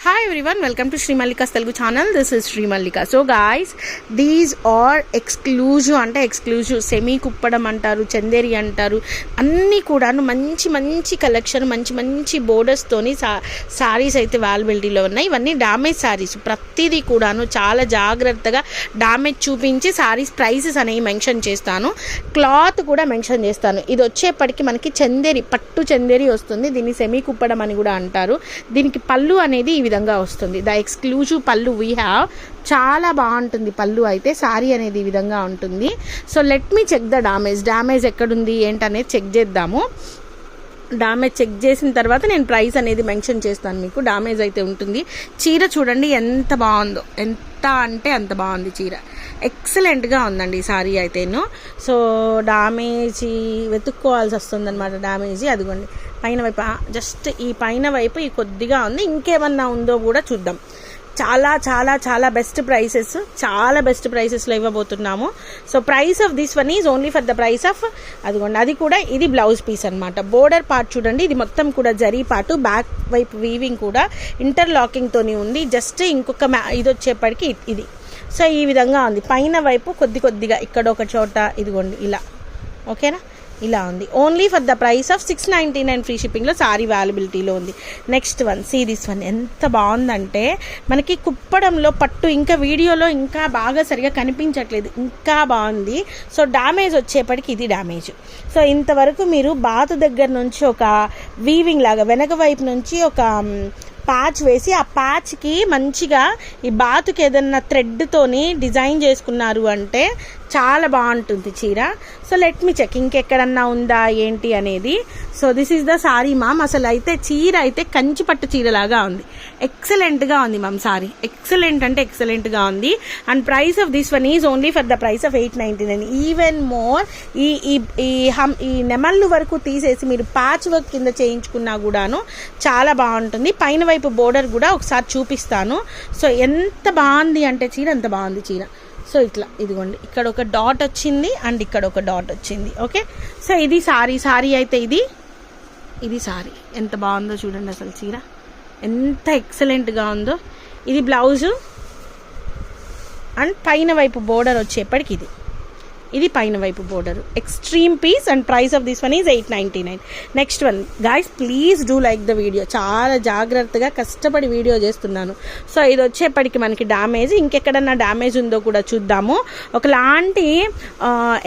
Hi everyone, welcome to Sri Mallika's Telugu channel. This is Sri Mallika. So guys, these are exclusive ante exclusive semi kuppadam antaru, chanderi antaru, anni కూడాను మంచి మంచి collection మంచి borders తోని సారీస్ అయితే availability లో ఉన్నాయి. ఇవన్నీ damage saris, ప్రతిదీ కూడాను చాలా జాగ్రత్తగా డామేజ్ చూపించి సారీస్ ప్రైసెస్ అనేవి మెన్షన్ చేస్తాను, క్లాత్ కూడా మెన్షన్ చేస్తాను. ఇది వచ్చేప్పటికి మనకి చందేరి, పట్టు చందేరి వస్తుంది. దీన్ని సెమీ కుప్పడం అని కూడా అంటారు. దీనికి పళ్ళు అనేది ఈ విధంగా వస్తుంది. ద ఎక్స్క్లూజివ్ పళ్ళు వీ హ్యావ్. చాలా బాగుంటుంది పళ్ళు అయితే. సారీ అనేది ఈ విధంగా ఉంటుంది. So let me check the damage ఎక్కడుంది ఏంటనేది చెక్ చేద్దాము. డామేజ్ చెక్ చేసిన తర్వాత నేను ప్రైస్ అనేది మెన్షన్ చేస్తాను మీకు. డామేజ్ అయితే ఉంటుంది. చీర చూడండి ఎంత బాగుందో, ఎంత అంటే అంత బాగుంది చీర. ఎక్సలెంట్గా ఉందండి ఈ సారీ అయితేను. సో డామేజ్ వెతుక్కోవాల్సి వస్తుంది అనమాట. డామేజ్ అదిగోండి పైన వైపు, జస్ట్ ఈ పైన వైపు ఈ కొద్దిగా ఉంది. ఇంకేమన్నా ఉందో కూడా చూద్దాం. చాలా చాలా చాలా బెస్ట్ ప్రైసెస్, చాలా బెస్ట్ ప్రైసెస్లో ఇవ్వబోతున్నాము. So price of this one is only for the price of, అదిగోండి అది కూడా ఇది బ్లౌజ్ పీస్ అనమాట. బోర్డర్ పార్ట్ చూడండి, ఇది మొత్తం కూడా జరీ పార్ట్, బ్యాక్ వైపు వీవింగ్ కూడా ఇంటర్లాకింగ్తోని ఉంది. జస్ట్ ఇంకొక ఇది వచ్చేప్పటికి ఇది. సో ఈ విధంగా ఉంది. పైన వైపు కొద్దిగా ఇక్కడ ఒక చోట ఇదిగోండి ఇలా, ఓకేనా, ఇలా ఉంది. Only for the price of 699 free షిప్పింగ్లో సారీ అవైలబిలిటీలో ఉంది. Next one, see this one. ఎంత బాగుందంటే మనకి కుప్పడంలో పట్టు, ఇంకా వీడియోలో ఇంకా బాగా సరిగా కనిపించట్లేదు, ఇంకా బాగుంది. సో డామేజ్ వచ్చేప్పటికి ఇది డామేజ్. సో ఇంతవరకు మీరు బాతు దగ్గర నుంచి ఒక వీవింగ్ లాగా వెనక వైపు నుంచి ఒక ప్యాచ్ వేసి, ఆ ప్యాచ్కి మంచిగా ఈ బాతుకి ఏదన్నా థ్రెడ్తోని డిజైన్ చేసుకున్నారు అంటే చాలా బాగుంటుంది చీర. సో లెట్ మీ చెక్ ఇంకెక్కడన్నా ఉందా ఏంటి అనేది. So this is the sorry ma'am. అసలు అయితే చీర అయితే కంచి పట్టు చీరలాగా ఉంది. ఎక్సలెంట్గా ఉంది మ్యామ్ సారీ. ఎక్సలెంట్ అంటే ఎక్సలెంట్గా ఉంది. And price of this one is only for the price of 899. Even more ఈ నెమళ్ళు వరకు తీసేసి మీరు ప్యాచ్ వర్క్ కింద చేయించుకున్నా కూడాను చాలా బాగుంటుంది. పైన వైపు బోర్డర్ కూడా ఒకసారి చూపిస్తాను. సో ఎంత బాగుంది అంటే చీర, అంత బాగుంది చీర. సో ఇట్లా ఇదిగోండి, ఇక్కడ ఒక డాట్ వచ్చింది అండ్ ఇక్కడ ఒక డాట్ వచ్చింది. ఓకే, సో ఇది సారీ అయితే ఇది సారీ. ఎంత బాగుందో చూడండి అసలు చీర, ఎంత ఎక్సలెంట్గా ఉందో. ఇది బ్లౌజు అండ్ పైన వైపు బోర్డర్ వచ్చేప్పటికి ఇది పైన వైపు border. Extreme piece and price of this one is 899. Next one guys, please do like the video. చాలా జాగ్రత్తగా కష్టపడి వీడియో చేస్తున్నాను. సో ఇది వచ్చేప్పటికి మనకి డామేజ్, ఇంకెక్కడన్నా డామేజ్ ఉందో కూడా చూద్దాము. ఒకలాంటి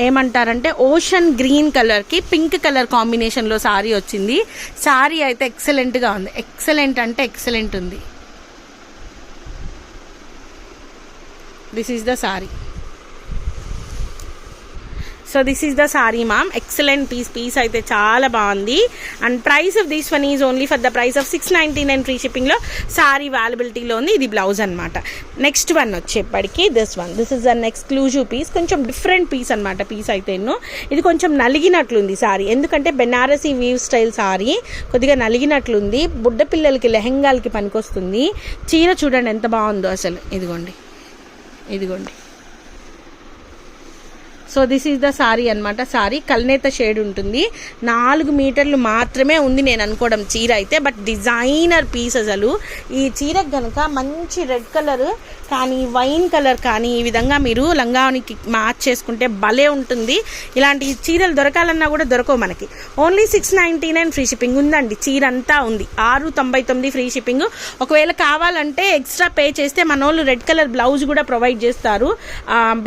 ఏమంటారంటే ఓషన్ గ్రీన్ కలర్కి పింక్ కలర్ కాంబినేషన్లో సారీ వచ్చింది. సారీ అయితే ఎక్సలెంట్గా ఉంది. ఎక్సలెంట్ అంటే ఎక్సలెంట్ ఉంది. This is the sari. So this is the sari ma'am. Excellent piece అయితే చాలా బాగుంది. And price of this one is only for the price of 699 free షిప్పింగ్లో సారీ అవైలబిలిటీలో ఉంది. ఇది బ్లౌజ్ అనమాట. నెక్స్ట్ వన్ వచ్చేప్పటికి this is an exclusive piece. కొంచెం డిఫరెంట్ పీస్ అనమాట. పీస్ అయితే ఇది కొంచెం నలిగినట్లుంది సారీ, ఎందుకంటే బెనారసీ వీవ్ స్టైల్ సారీ, కొద్దిగా నలిగినట్లుంది. బుడ్డ పిల్లలకి లెహెంగాలకి పనికొస్తుంది. చీర చూడండి ఎంత బాగుందో అసలు. ఇదిగోండి. So this is the sorry అనమాట. సారీ కల్నేత షేడ్ ఉంటుంది. 4 మీటర్లు మాత్రమే ఉంది నేను అనుకోవడం చీర అయితే. బట్ డిజైనర్ పీస్ అసలు. ఈ చీరకు కనుక మంచి రెడ్ కలర్ కానీ వైన్ కలర్ కానీ ఈ విధంగా మీరు లంగానికి మ్యాచ్ చేసుకుంటే భలే ఉంటుంది. ఇలాంటి చీరలు దొరకాలన్నా కూడా దొరకవు మనకి. ఓన్లీ 699 ఫ్రీ షిప్పింగ్ ఉందండి. చీర అంతా ఉంది. 699 ఫ్రీ షిప్పింగ్. ఒకవేళ కావాలంటే ఎక్స్ట్రా పే చేస్తే మన వాళ్ళు రెడ్ కలర్ బ్లౌజ్ కూడా ప్రొవైడ్ చేస్తారు.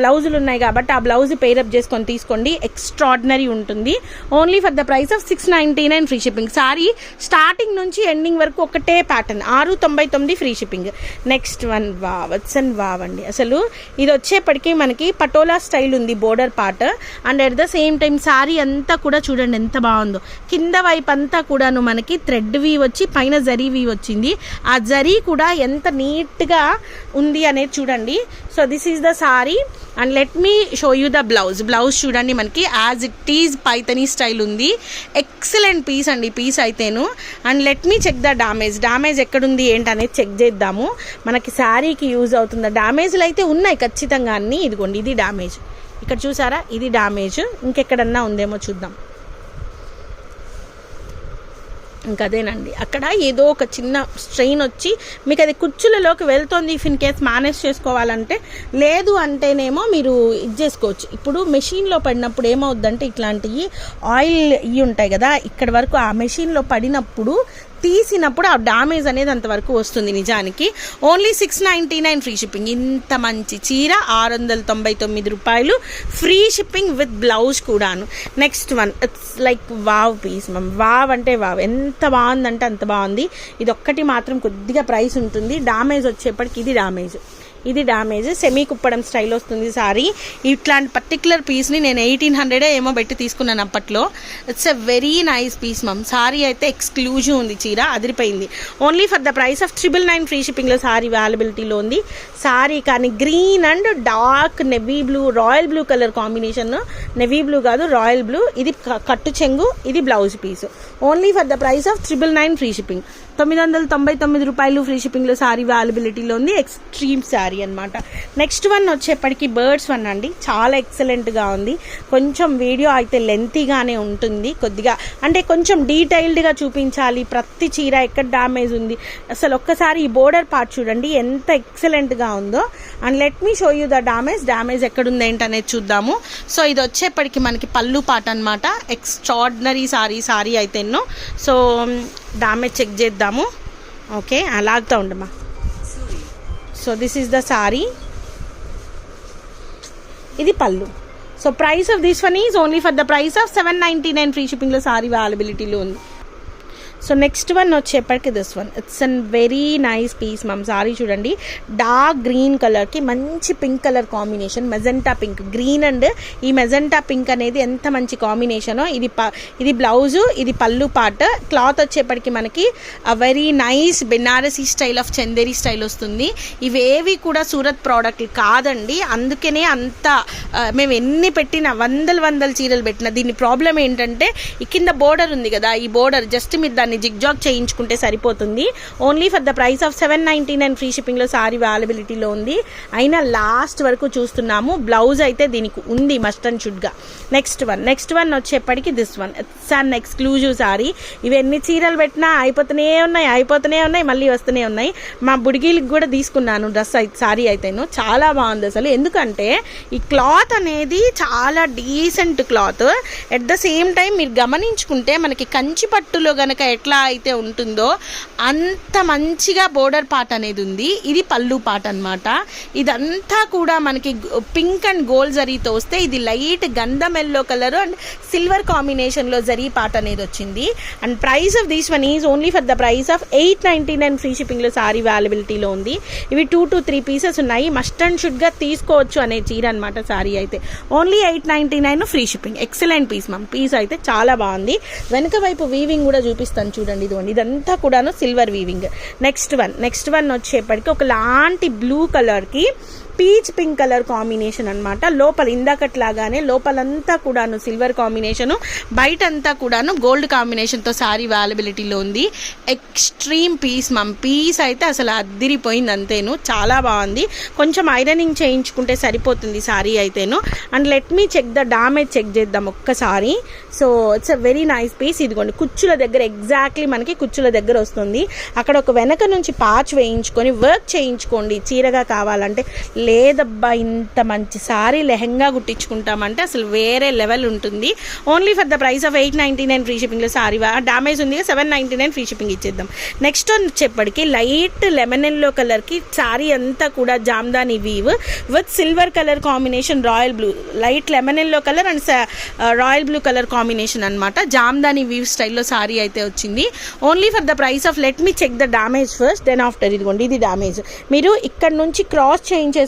బ్లౌజులు ఉన్నాయి కాబట్టి ఆ బ్లౌజ్ పేరప్ చేసుకొని తీసుకోండి. ఎక్స్ట్రాడినరీ ఉంటుంది. Only for the price of 699 free shipping. Sorry starting నుంచి ఎండింగ్ వరకు ఒకటే pattern. 699 free shipping. Next one wow అండి. అసలు ఇది వచ్చేప్పటికీ మనకి పటోలా స్టైల్ ఉంది border part. And at the same time sorry అంతా కూడా చూడండి ఎంత బాగుందో. కింద వైపు అంతా కూడాను మనకి థ్రెడ్ వీవ్ వచ్చి పైన జరీ వీవ్ వచ్చింది. ఆ జరీ కూడా ఎంత నీట్గా ఉంది అనేది చూడండి. So this is the sari. And let me show you the blouse చూడండి మనకి as it is Paithani style ఉంది. ఎక్సలెంట్ పీస్ అండి పీస్ అయితేను. And let me check the damage ఎక్కడుంది ఏంటనేది చెక్ చేద్దాము. మనకి శారీకి యూజ్ అవుతుందా. డామేజ్లు అయితే ఉన్నాయి ఖచ్చితంగా అన్నీ. ఇదిగోండి ఇది డామేజ్, ఇక్కడ చూసారా ఇది డామేజ్. ఇంకెక్కడన్నా ఉందేమో చూద్దాం. ఇంకా అదేనండి, అక్కడ ఏదో ఒక చిన్న స్ట్రెయిన్ వచ్చి మీకు అది కుచ్చులలోకి వెళ్తుంది. ఇఫ్ ఇన్ కేస్ మేనేజ్ చేసుకోవాలంటే, లేదు అంటేనేమో మీరు ఇది చేసుకోవచ్చు. ఇప్పుడు మెషిన్లో పడినప్పుడు ఏమవుద్దంటే ఇట్లాంటివి ఆయిల్ ఇవి ఉంటాయి కదా, ఇక్కడ వరకు ఆ మెషిన్లో పడినప్పుడు తీసినప్పుడు ఆ డ్యామేజ్ అనేది అంతవరకు వస్తుంది. నిజానికి ఓన్లీ 699 ఫ్రీ షిప్పింగ్. ఇంత మంచి చీర 699 రూపాయలు ఫ్రీ షిప్పింగ్ విత్ బ్లౌజ్ కూడాను. Next one, it's like wow piece ma'am. Wow అంటే వావ్, ఎంత బాగుందంటే అంత బాగుంది. ఇది ఒక్కటి మాత్రం కొద్దిగా ప్రైస్ ఉంటుంది. డ్యామేజ్ వచ్చేప్పటికి ఇది డ్యామేజ్ సెమీ కుప్పడం స్టైల్ వస్తుంది సారీ. ఇట్లాంటి పర్టికులర్ పీస్ని నేను 1800 ఏమో పెట్టి తీసుకున్నాను అప్పట్లో. It's a very nice piece ma'am. Sari అయితే ఎక్స్క్లూజివ్ ఉంది, చీర అదిరిపోయింది. Only for the price of 999 free షిప్పింగ్లో సారీ అవైలబిలిటీలో ఉంది. సారీ కానీ green and dark navy blue, royal blue colour combination. Navy blue కాదు, రాయల్ బ్లూ. ఇది కట్టు చెంగు, ఇది blouse piece. Only for the price of 999 free shipping. 999 రూపాయలు ఫ్రీ షిప్పింగ్లో సారీ అవైలబిలిటీలో ఉంది. ఎక్స్ట్రీమ్ సారీ అనమాట. నెక్స్ట్ వన్ వచ్చేప్పటికి బర్డ్స్ వన్ అండి. చాలా ఎక్సలెంట్గా ఉంది. కొంచెం వీడియో అయితే లెంతీగానే ఉంటుంది కొద్దిగా, అంటే కొంచెం డీటెయిల్డ్గా చూపించాలి ప్రతి చీర ఎక్కడ డ్యామేజ్ ఉంది. అసలు ఒక్కసారి ఈ బోర్డర్ పార్ట్ చూడండి ఎంత ఎక్సలెంట్గా ఉందో. And let me show you the damage ఎక్కడుంది ఏంటనేది చూద్దాము. సో ఇది వచ్చేప్పటికి మనకి పళ్ళు పాట అనమాట. ఎక్స్ట్రాడినరీ సారీ అయితే ఎన్నో. సో డ్యామేజ్ చెక్ చేద్దాము. ఓకే, అలాగుతా ఉండమ్మా. So this is the sari, ఇది పళ్ళు. So price of this one is only for the price of 799 free షిప్పింగ్లో సారీ అవైలబిలిటీలో ఉంది. సో నెక్స్ట్ వన్ వచ్చేప్పటికి this one, it's an very nice piece ma'am. Sari చూడండి, డార్క్ గ్రీన్ కలర్కి మంచి pink colour combination, magenta pink. Green and ఈ magenta pink అనేది ఎంత మంచి కాంబినేషనో. ఇది బ్లౌజు, ఇది పళ్ళు పార్ట్. క్లాత్ వచ్చేప్పటికి మనకి very nice Banarasi style of Chanderi style వస్తుంది. ఇవేవి కూడా సూరత్ ప్రోడక్ట్లు కాదండి, అందుకనే అంత మేము ఎన్ని పెట్టినా వందల చీరలు పెట్టినా దీని ప్రాబ్లం ఏంటంటే ఈ కింద బోర్డర్ ఉంది కదా, ఈ బోర్డర్ జస్ట్ మీరు దాన్ని జిగ్జాగ్ చేయించుకుంటే సరిపోతుంది. Only for the price of 799 free షిప్పింగ్లో సారీ అవైలబిలిటీలో ఉంది. అయినా లాస్ట్ వరకు చూస్తున్నాము. బ్లౌజ్ అయితే దీనికి ఉంది మస్ట్ అండ్ షుడ్గా. నెక్స్ట్ వన్ వచ్చేప్పటికి this one, it's an exclusive sorry. ఇవి ఎన్ని చీరలు పెట్టినా అయిపోతూనే ఉన్నాయి, మళ్ళీ వస్తూనే ఉన్నాయి. మా బుడిగీలకు కూడా తీసుకున్నాను డ్రెస్ సారీ అయితేను. చాలా బాగుంది అసలు. ఎందుకంటే ఈ క్లాత్ అనేది చాలా decent cloth. At the same time మీరు గమనించుకుంటే మనకి కంచి పట్టులో గనక ఎట్లా అయితే ఉంటుందో అంత మంచిగా బోర్డర్ పార్ట్ అనేది ఉంది. ఇది పళ్ళు పార్ట్ అనమాట. ఇదంతా కూడా మనకి పింక్ అండ్ గోల్డ్ జరీతో వస్తే, ఇది లైట్ గంధం ఎల్లో కలర్ అండ్ సిల్వర్ కాంబినేషన్లో జరీ పార్ట్ అనేది వచ్చింది. And price of this one is only for the price of 899 free షిప్పింగ్లో సారీ అవైలబిలిటీలో ఉంది. ఇవి 2 to 3 పీసెస్ ఉన్నాయి. మస్ట్ అండ్ షుడ్గా తీసుకోవచ్చు అనే చీర అనమాట సారీ అయితే. Only 899 free shipping. Excellent piece ma'am. Piece అయితే చాలా బాగుంది. వెనక వైపు వీవింగ్ కూడా చూపిస్తాను చూడండి. ఇదంతా కూడాను సిల్వర్ వీవింగ్. నెక్స్ట్ వన్ వచ్చేప్పటికి ఒకలాంటి బ్లూ కలర్కి పీచ్ పింక్ కలర్ కాంబినేషన్ అనమాట. లోపల ఇందాకట్లాగానే లోపలంతా కూడాను సిల్వర్ కాంబినేషను, బయట అంతా కూడాను గోల్డ్ కాంబినేషన్తో సారీ అవైలబిలిటీలో ఉంది. ఎక్స్ట్రీమ్ పీస్ మమ్. పీస్ అయితే అసలు అద్దిరిపోయింది అంతేను. చాలా బాగుంది. కొంచెం ఐరనింగ్ చేయించుకుంటే సరిపోతుంది సారీ అయితేను. And let me check the damage check చేద్దాం ఒక్కసారి. So it's a very nice piece. ఇదిగోండి కుచ్చుల దగ్గర, ఎగ్జాక్ట్లీ మనకి కుచ్చుల దగ్గర వస్తుంది. అక్కడ ఒక వెనక నుంచి పాచ్ వేయించుకొని వర్క్ చేయించుకోండి చీరగా కావాలంటే. లేదబ్బా ఇంత మంచి సారీ లెహంగా కుట్టించుకుంటామంటే అసలు వేరే లెవెల్ ఉంటుంది. Only for the price of 899 free షిప్పింగ్లో సారీ. డ్యామేజ్ ఉంది 799 ఫ్రీ షిప్పింగ్ ఇచ్చేద్దాం. నెక్స్ట్ వచ్చేప్పటికి లైట్ లెమన్ ఎల్లో కలర్కి సారీ అంతా కూడా Jamdani weave with silver colour combination, royal blue, light lemon yellow colour and royal blue colour combination అనమాట. జామ్దాని వీవ్ స్టైల్లో సారీ అయితే వచ్చింది. Only for the price of, let me check the damage first, then after. ఇదిగోండి ఇది damage. మీరు ఇక్కడ నుంచి cross change